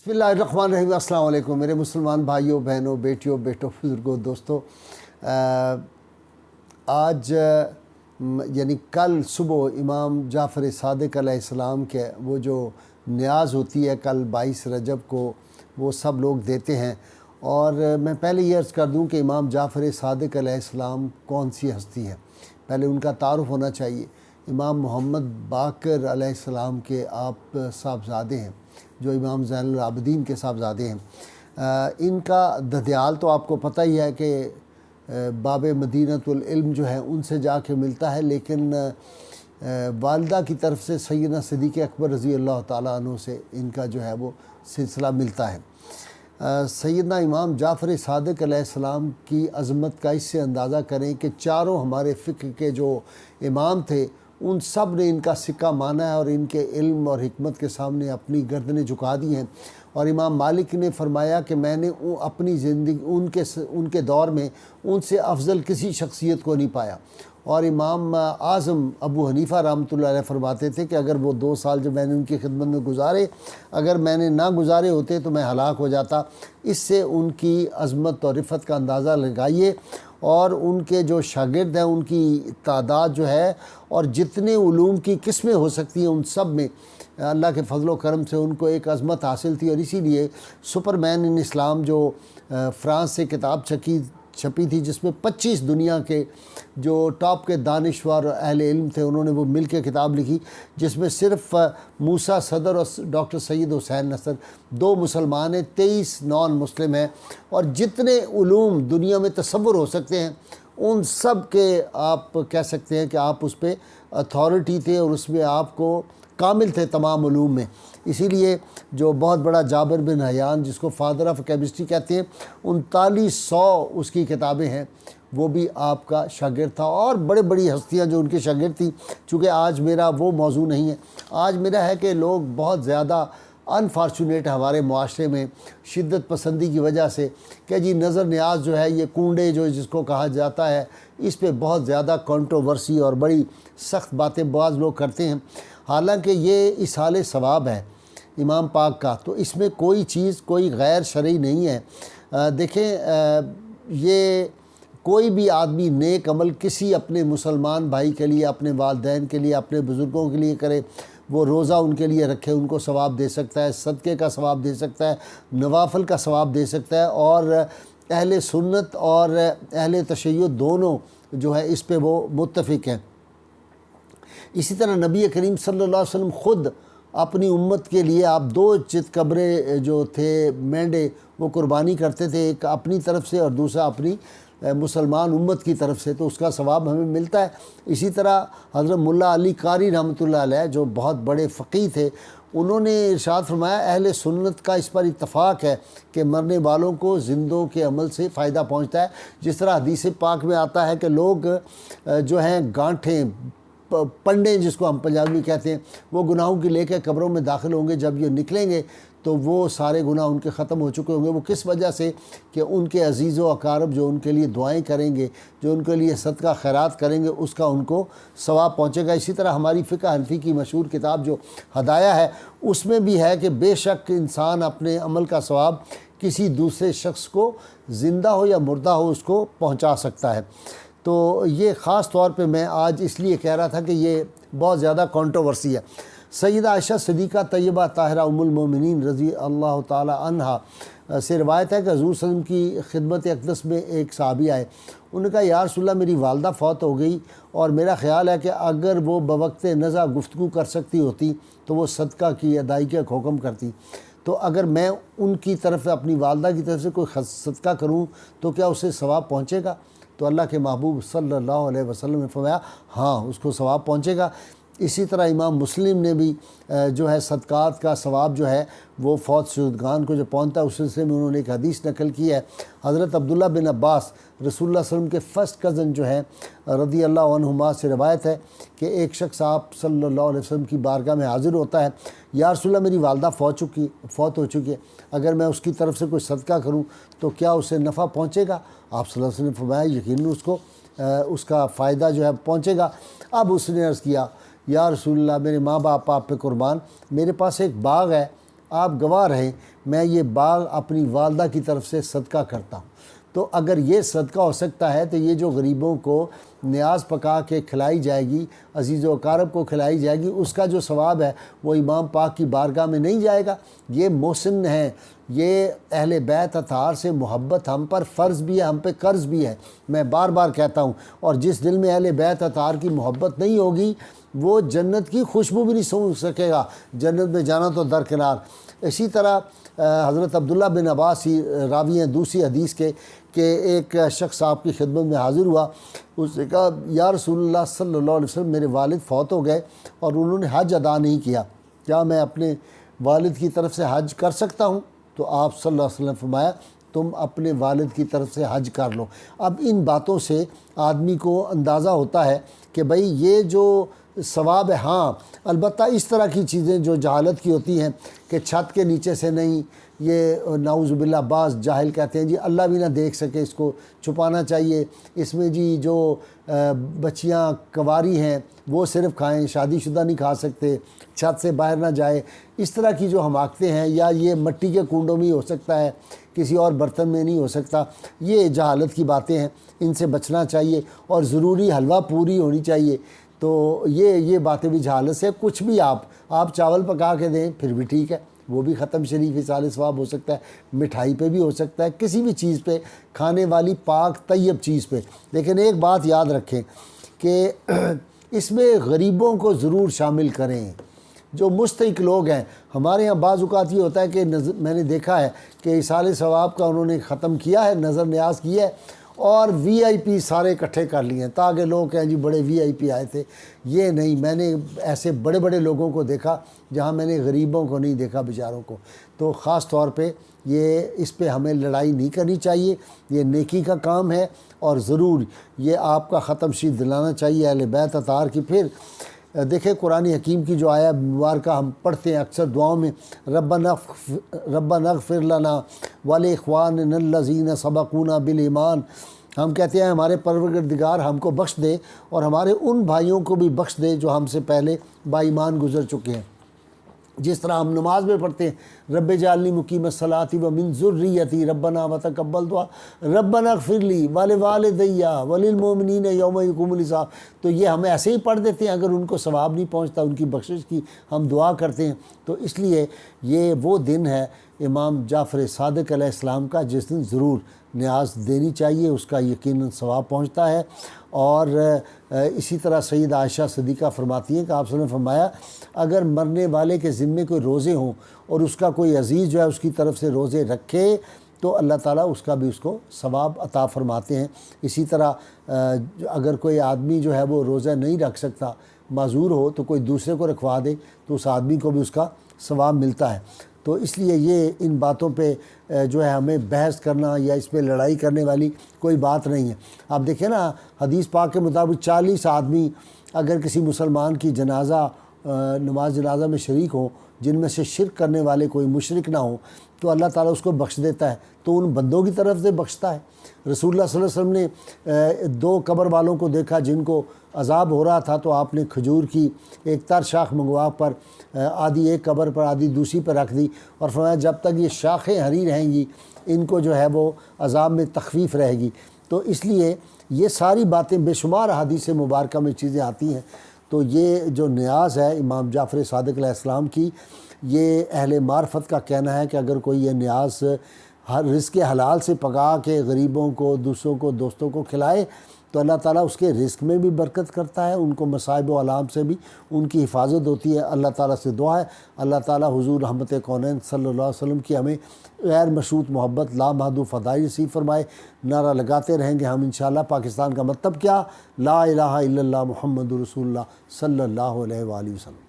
بسم اللہ الرحمن الرحیم۔ السلام علیکم میرے مسلمان بھائیوں، بہنوں، بیٹیوں، بزرگوں، دوستوں۔ آج یعنی کل صبح امام جعفر صادق علیہ السلام کے وہ جو نیاز ہوتی ہے کل 22 رجب کو، وہ سب لوگ دیتے ہیں۔ اور میں پہلے یہ عرض کر دوں کہ امام جعفر صادق علیہ السلام کون سی ہستی ہے، پہلے ان کا تعارف ہونا چاہیے۔ امام محمد باقر علیہ السلام کے آپ صاحبزادے ہیں، جو امام زین العابدین کے صاحبزادے ہیں۔ ان کا ددیال تو آپ کو پتہ ہی ہے کہ باب مدینۃ العلم جو ہے ان سے جا کے ملتا ہے، لیکن والدہ کی طرف سے سیدنا صدیق اکبر رضی اللہ تعالیٰ عنہ سے ان کا جو ہے وہ سلسلہ ملتا ہے۔ سیدنا امام جعفر صادق علیہ السلام کی عظمت کا اس سے اندازہ کریں کہ چاروں ہمارے فقہ کے جو امام تھے ان سب نے ان کا سکہ مانا ہے اور ان کے علم اور حکمت کے سامنے اپنی گردنیں جھکا دی ہیں۔ اور امام مالک نے فرمایا کہ میں نے اپنی زندگی ان کے دور میں ان سے افضل کسی شخصیت کو نہیں پایا۔ اور امام اعظم ابو حنیفہ رحمۃ اللہ علیہ فرماتے تھے کہ اگر وہ 2 سال جو میں نے ان کی خدمت میں گزارے، اگر میں نے نہ گزارے ہوتے تو میں ہلاک ہو جاتا۔ اس سے ان کی عظمت اور رفعت کا اندازہ لگائیے، اور ان کے جو شاگرد ہیں ان کی تعداد جو ہے اور جتنے علوم کی قسمیں ہو سکتی ہیں ان سب میں اللہ کے فضل و کرم سے ان کو ایک عظمت حاصل تھی۔ اور اسی لیے سپر مین ان اسلام جو فرانس سے کتاب چھپی تھی، جس میں 25 دنیا کے جو ٹاپ کے دانشور اور اہل علم تھے انہوں نے وہ مل کے کتاب لکھی، جس میں صرف موسیٰ صدر اور ڈاکٹر سید حسین نصر 2 مسلمان ہیں، 23 نان مسلم ہیں، اور جتنے علوم دنیا میں تصور ہو سکتے ہیں ان سب کے آپ کہہ سکتے ہیں کہ آپ اس پہ اتھارٹی تھے اور اس میں آپ کو کامل تھے تمام علوم میں۔ اسی لیے جو بہت بڑا جابر بن حیان، جس کو فادر آف کیمسٹری کہتے ہیں، 3900 اس کی کتابیں ہیں، وہ بھی آپ کا شاگرد تھا۔ اور بڑی ہستیاں جو ان کے شاگرد تھیں، چونکہ آج میرا وہ موضوع نہیں ہے، آج میرا ہے کہ لوگ بہت زیادہ انفارچونیٹ ہمارے معاشرے میں شدت پسندی کی وجہ سے کہ جی نظر نیاز جو ہے، یہ کنڈے جو جس کو کہا جاتا ہے، اس پہ بہت زیادہ کنٹروورسی اور بڑی سخت باتیں بعض لوگ کرتے ہیں۔ حالانکہ یہ اصحال ثواب ہے امام پاک کا، تو اس میں کوئی چیز کوئی غیر شرعی نہیں ہے۔ دیکھیں، یہ کوئی بھی آدمی نیک عمل کسی اپنے مسلمان بھائی کے لیے، اپنے والدین کے لیے، اپنے بزرگوں کے لیے کرے، وہ روزہ ان کے لیے رکھے، ان کو ثواب دے سکتا ہے، صدقے کا ثواب دے سکتا ہے، نوافل کا ثواب دے سکتا ہے۔ اور اہل سنت اور اہل تشیع دونوں جو ہے اس پہ وہ متفق ہیں۔ اسی طرح نبی کریم صلی اللہ علیہ وسلم خود اپنی امت کے لیے آپ 2 چت قبریں جو تھے مینڈے وہ قربانی کرتے تھے، ایک اپنی طرف سے اور دوسرا اپنی مسلمان امت کی طرف سے، تو اس کا ثواب ہمیں ملتا ہے۔ اسی طرح حضرت ملا علی قاری رحمۃ اللہ علیہ جو بہت بڑے فقیہ تھے، انہوں نے ارشاد فرمایا اہل سنت کا اس پر اتفاق ہے کہ مرنے والوں کو زندوں کے عمل سے فائدہ پہنچتا ہے۔ جس طرح حدیث پاک میں آتا ہے کہ لوگ جو ہیں گانٹھیں پنڈے جس کو ہم پنجابی میں کہتے ہیں، وہ گناہوں کی لے کے قبروں میں داخل ہوں گے، جب یہ نکلیں گے تو وہ سارے گناہ ان کے ختم ہو چکے ہوں گے۔ وہ کس وجہ سے؟ کہ ان کے عزیز و اقارب جو ان کے لیے دعائیں کریں گے، جو ان کے لیے صدقہ خیرات کریں گے، اس کا ان کو ثواب پہنچے گا۔ اسی طرح ہماری فقہ حنفی کی مشہور کتاب جو ہدایہ ہے، اس میں بھی ہے کہ بے شک انسان اپنے عمل کا ثواب کسی دوسرے شخص کو زندہ ہو یا مردہ ہو اس کو پہنچا سکتا ہے۔ تو یہ خاص طور پہ میں آج اس لیے کہہ رہا تھا کہ یہ بہت زیادہ کنٹروورسی ہے۔ سیدہ عائشہ صدیقہ طیبہ طاہرہ ام المومنین رضی اللہ تعالی عنہا سے روایت ہے کہ حضور صلی اللہ علیہ وسلم کی خدمت اقدس میں ایک صحابی آئے، انہوں نے کہا یا رسول اللہ میری والدہ فوت ہو گئی، اور میرا خیال ہے کہ اگر وہ بوقت نزع گفتگو کر سکتی ہوتی تو وہ صدقہ کی ادائیگی کا حکم کرتی، تو اگر میں ان کی طرف اپنی والدہ کی طرف سے کوئی صدقہ کروں تو کیا اسے ثواب پہنچے گا؟ تو اللہ کے محبوب صلی اللہ علیہ وسلم نے فرمایا ہاں، اس کو ثواب پہنچے گا۔ اسی طرح امام مسلم نے بھی جو ہے صدقات کا ثواب جو ہے وہ فوت شدگان کو جو پہنچتا ہے، اس سلسلے میں انہوں نے ایک حدیث نقل کی ہے۔ حضرت عبداللہ بن عباس رسول اللہ صلی اللہ علیہ وسلم کے فرسٹ کزن جو ہیں رضی اللہ عنہما سے روایت ہے کہ ایک شخص آپ صلی اللہ علیہ وسلم کی بارگاہ میں حاضر ہوتا ہے، یا رسول اللہ میری والدہ فوت ہو چکی ہے، اگر میں اس کی طرف سے کوئی صدقہ کروں تو کیا اسے نفع پہنچے گا؟ آپ صلی اللہ علیہ وسلم نے فرمایا یقیناً اس کو اس کا فائدہ جو ہے پہنچے گا۔ اب اس نے عرض کیا یا رسول اللہ میرے ماں باپ آپ پہ قربان، میرے پاس ایک باغ ہے آپ گواہ رہیں میں یہ باغ اپنی والدہ کی طرف سے صدقہ کرتا ہوں۔ تو اگر یہ صدقہ ہو سکتا ہے تو یہ جو غریبوں کو نیاز پکا کے کھلائی جائے گی، عزیز و اقارب کو کھلائی جائے گی، اس کا جو ثواب ہے وہ امام پاک کی بارگاہ میں نہیں جائے گا؟ یہ محسن ہے، یہ اہل بیت اطہار سے محبت ہم پر فرض بھی ہے، ہم پہ قرض بھی ہے۔ میں بار بار کہتا ہوں، اور جس دل میں اہل بیت اطہار کی محبت نہیں ہوگی وہ جنت کی خوشبو بھی نہیں سونگھ سکے گا، جنت میں جانا تو درکنار۔ اسی طرح حضرت عبداللہ بن عباس ہی راوی ہیں دوسری حدیث کے، کہ ایک شخص آپ کی خدمت میں حاضر ہوا، اس نے کہا یا رسول اللہ صلی اللہ علیہ وسلم میرے والد فوت ہو گئے اور انہوں نے حج ادا نہیں کیا، کیا میں اپنے والد کی طرف سے حج کر سکتا ہوں؟ تو آپ صلی اللہ علیہ وسلم فرمایا تم اپنے والد کی طرف سے حج کر لو۔ اب ان باتوں سے آدمی کو اندازہ ہوتا ہے کہ بھئی یہ جو ثواب ہے، ہاں البتہ اس طرح کی چیزیں جو جہالت کی ہوتی ہیں کہ چھت کے نیچے سے نہیں، یہ نعوذ باللہ بعض جاہل کہتے ہیں جی اللہ بھی نہ دیکھ سکے، اس کو چھپانا چاہیے، اس میں جی جو بچیاں کنواری ہیں وہ صرف کھائیں، شادی شدہ نہیں کھا سکتے، چھت سے باہر نہ جائے، اس طرح کی جو حماقتیں ہیں، یا یہ مٹی کے کنڈوں میں ہی ہو سکتا ہے، کسی اور برتن میں نہیں ہو سکتا، یہ جہالت کی باتیں ہیں، ان سے بچنا چاہیے، اور ضروری حلوہ پوری ہونی چاہیے۔ تو یہ باتیں بھی جہالت سے، کچھ بھی آپ چاول پکا کے دیں پھر بھی ٹھیک ہے، وہ بھی ختم شریف اصال ثواب ہو سکتا ہے، مٹھائی پہ بھی ہو سکتا ہے، کسی بھی چیز پہ، کھانے والی پاک طیب چیز پہ۔ لیکن ایک بات یاد رکھیں کہ اس میں غریبوں کو ضرور شامل کریں، جو مستحق لوگ ہیں۔ ہمارے ہاں بعض اوقات یہ ہوتا ہے کہ میں نے دیکھا ہے کہ اصال ثواب کا انہوں نے ختم کیا ہے، نظر نیاز کی ہے، اور وی آئی پی سارے اکٹھے کر لیے ہیں تاکہ لوگ کہیں جی بڑے وی آئی پی آئے تھے۔ یہ نہیں، میں نے ایسے بڑے بڑے لوگوں کو دیکھا جہاں میں نے غریبوں کو نہیں دیکھا، بیچاروں کو۔ تو خاص طور پہ اس پہ ہمیں لڑائی نہیں کرنی چاہیے، یہ نیکی کا کام ہے، اور ضرور یہ آپ کا ختم شریف دلانا چاہیے اہل بیت اطہار کی۔ پھر دیکھیں قرآن حکیم کی جو آیا مبارکہ ہم پڑھتے ہیں اکثر دعاؤں میں، ربنا اغفر لنا ولاخواننا الذین سبقونا بالایمان، ہم کہتے ہیں ہمارے پروردگار ہم کو بخش دے اور ہمارے ان بھائیوں کو بھی بخش دے جو ہم سے پہلے با ایمان گزر چکے ہیں۔ جس طرح ہم نماز میں پڑھتے ہیں رب اجعلنی مقیم الصلاۃ ومن ذریتی ربنا وتقبل دعا، ربنا اغفر لی ولوالدی وللمؤمنین یوم یقوم الحساب، تو یہ ہم ایسے ہی پڑھ دیتے ہیں، اگر ان کو ثواب نہیں پہنچتا ان کی بخشش کی ہم دعا کرتے ہیں۔ تو اس لیے یہ وہ دن ہے امام جعفر صادق علیہ السلام کا جس دن ضرور نیاز دینی چاہیے، اس کا یقیناً ثواب پہنچتا ہے۔ اور اسی طرح سید عائشہ صدیقہ فرماتی ہیں کہ آپ صلی اللہ علیہ وسلم نے فرمایا اگر مرنے والے کے ذمے کوئی روزے ہوں اور اس کا کوئی عزیز جو ہے اس کی طرف سے روزے رکھے تو اللہ تعالیٰ اس کا بھی اس کو ثواب عطا فرماتے ہیں۔ اسی طرح اگر کوئی آدمی جو ہے وہ روزہ نہیں رکھ سکتا، معذور ہو، تو کوئی دوسرے کو رکھوا دے تو اس آدمی کو بھی اس کا ثواب ملتا ہے۔ تو اس لیے یہ ان باتوں پہ جو ہے ہمیں بحث کرنا یا اس پہ لڑائی کرنے والی کوئی بات نہیں ہے۔ آپ دیکھیں نا حدیث پاک کے مطابق 40 آدمی اگر کسی مسلمان کی نماز جنازہ میں شریک ہوں، جن میں سے شرک کرنے والے کوئی مشرک نہ ہوں، تو اللہ تعالیٰ اس کو بخش دیتا ہے، تو ان بندوں کی طرف سے بخشتا ہے۔ رسول اللہ صلی اللہ علیہ وسلم نے 2 قبر والوں کو دیکھا جن کو عذاب ہو رہا تھا، تو آپ نے کھجور کی ایک تر شاخ منگوا پر آدھی ایک قبر پر آدھی دوسری پر رکھ دی، اور فرمایا جب تک یہ شاخیں ہری رہیں گی ان کو جو ہے وہ عذاب میں تخفیف رہے گی۔ تو اس لیے یہ ساری باتیں بے شمار حدیث مبارکہ میں چیزیں آتی ہیں۔ تو یہ جو نیاز ہے امام جعفر صادق علیہ السلام کی، یہ اہل معرفت کا کہنا ہے کہ اگر کوئی یہ نیاز رزق حلال سے پکا کے غریبوں کو، دوسروں کو، دوستوں کو کھلائے تو اللہ تعالیٰ اس کے رزق میں بھی برکت کرتا ہے، ان کو مصائب و آلام سے بھی ان کی حفاظت ہوتی ہے۔ اللہ تعالیٰ سے دعا ہے اللہ تعالیٰ حضور رحمت کونین صلی اللہ علیہ وسلم کی ہمیں غیر مشروط محبت لامحدود فدائی نصیب فرمائے۔ نعرہ لگاتے رہیں گے ہم انشاءاللہ۔ پاکستان کا مطلب کیا؟ لا الہ الا اللہ محمد رسول اللہ صلی اللہ علیہ وآلہ وسلم۔